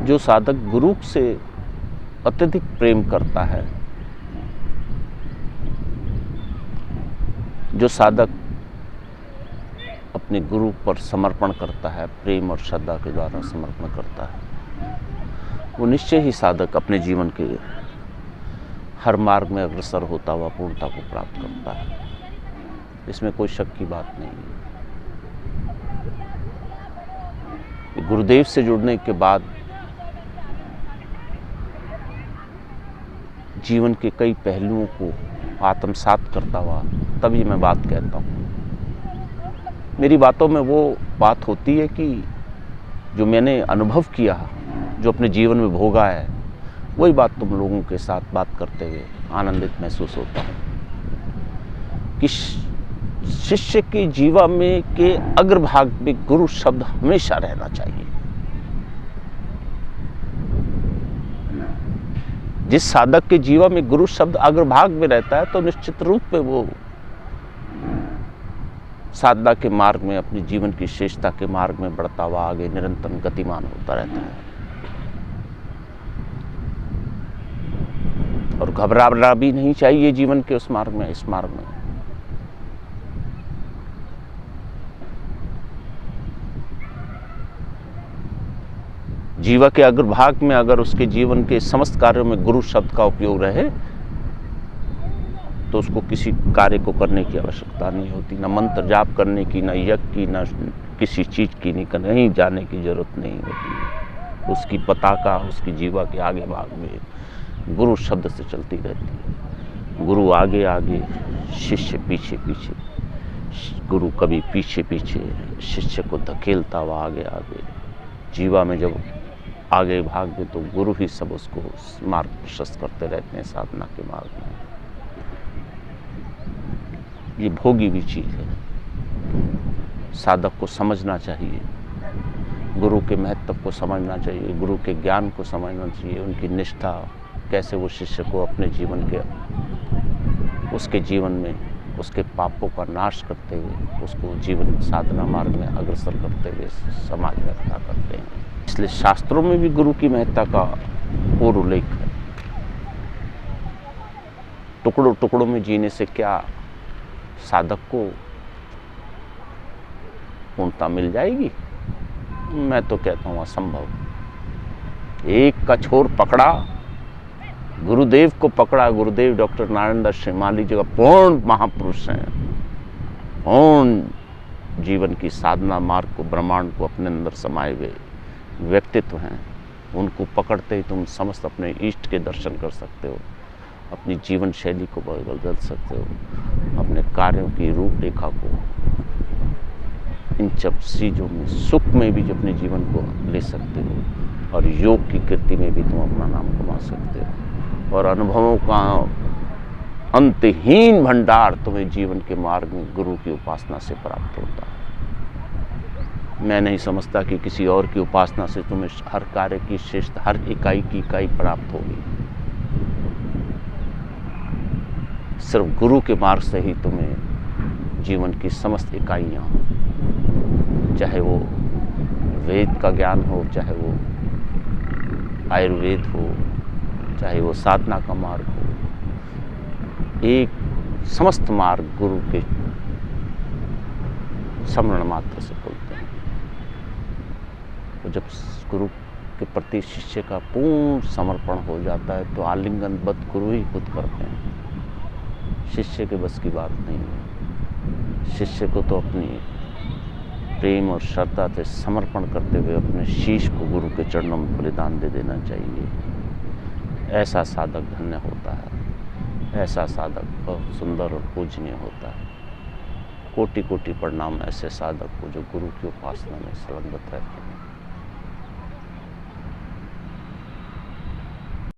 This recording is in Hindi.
जो साधक गुरु से अत्यधिक प्रेम करता है, जो साधक अपने गुरु पर समर्पण करता है, प्रेम और श्रद्धा के द्वारा समर्पण करता है, वो निश्चय ही साधक अपने जीवन के हर मार्ग में अग्रसर होता हुआ पूर्णता को प्राप्त करता है। इसमें कोई शक की बात नहीं है। गुरुदेव से जुड़ने के बाद जीवन के कई पहलुओं को आत्मसात करता हुआ तभी मैं बात कहता हूँ। मेरी बातों में वो बात होती है कि जो मैंने अनुभव किया, जो अपने जीवन में भोगा है, वही बात तुम लोगों के साथ बात करते हुए आनंदित महसूस होता है कि शिष्य के जीवन में के अग्रभाग में गुरु शब्द हमेशा रहना चाहिए। जिस साधक के जीवन में गुरु शब्द अग्रभाग में रहता है तो निश्चित रूप में वो साधना के मार्ग में, अपने जीवन की श्रेष्ठता के मार्ग में बढ़ता हुआ आगे निरंतर गतिमान होता रहता है। और घबराना भी नहीं चाहिए जीवन के उस मार्ग में, इस मार्ग में। जीवा के अग्रभाग में अगर उसके जीवन के समस्त कार्यों में गुरु शब्द का उपयोग रहे तो उसको किसी कार्य को करने की आवश्यकता नहीं होती, न मंत्र जाप करने की, न यज्ञ की, न किसी चीज की, नहीं कहीं जाने की जरूरत नहीं होती। उसकी पताका उसकी जीवा के आगे भाग में गुरु शब्द से चलती रहती है। गुरु आगे आगे, शिष्य पीछे पीछे। गुरु कभी पीछे पीछे शिष्य को धकेलता हुआ आगे आगे। जीवा में जब आगे भाग में तो गुरु ही सब उसको मार्ग प्रशस्त करते रहते हैं साधना के मार्ग में। ये भोगी भी चीज है, साधक को समझना चाहिए, गुरु के महत्व को समझना चाहिए, गुरु के ज्ञान को समझना चाहिए, उनकी निष्ठा, कैसे वो शिष्य को अपने जीवन के, उसके जीवन में उसके पापों का नाश करते हुए उसको जीवन साधना मार्ग में अग्रसर करते हुए समाज में खड़ा करते हैं। इसलिए शास्त्रों में भी गुरु की महत्ता का और उल्लेख है। टुकड़ों टुकड़ों में जीने से क्या साधक को पूर्णता मिल जाएगी? मैं तो कहता हूँ असंभव। एक का छोर पकड़ा, गुरुदेव को पकड़ा। गुरुदेव डॉक्टर नारायण दास श्रीमाली जी का पूर्ण महापुरुष हैं, पूर्ण जीवन की साधना मार्ग को, ब्रह्मांड को अपने अंदर समाये हुए व्यक्तित्व हैं। उनको पकड़ते ही तुम समस्त अपने इष्ट के दर्शन कर सकते हो, अपनी जीवन शैली को बदल सकते हो, अपने कार्यों की रूपरेखा को, इन सब चीज़ों में, सुख में भी अपने जीवन को ले सकते हो, और योग की कृति में भी तुम अपना नाम कमा सकते हो। और अनुभवों का अंतहीन भंडार तुम्हें जीवन के मार्ग में गुरु की उपासना से प्राप्त होता है। मैं नहीं समझता कि किसी और की उपासना से तुम्हें हर कार्य की श्रेष्ठ, हर इकाई की इकाई प्राप्त होगी। सिर्फ गुरु के मार्ग से ही तुम्हें जीवन की समस्त इकाइयाँ, चाहे वो वेद का ज्ञान हो, चाहे वो आयुर्वेद हो, चाहे वो साधना का मार्ग हो, एक समस्त मार्ग गुरु के स्मरण मात्र से खुलते हैं। तो जब गुरु के प्रति शिष्य का पूर्ण समर्पण हो जाता है तो आलिंगनबद्ध गुरु ही खुद करते हैं। शिष्य के बस की बात नहीं है। शिष्य को तो अपनी प्रेम और श्रद्धा से समर्पण करते हुए अपने शीश को गुरु के चरणों में बलिदान दे देना चाहिए। ऐसा साधक धन्य होता है, ऐसा साधक बहुत सुंदर और पूजनीय होता है। कोटि कोटि प्रणाम ऐसे साधक को जो गुरु की उपासना में संलग्न रहते हैं।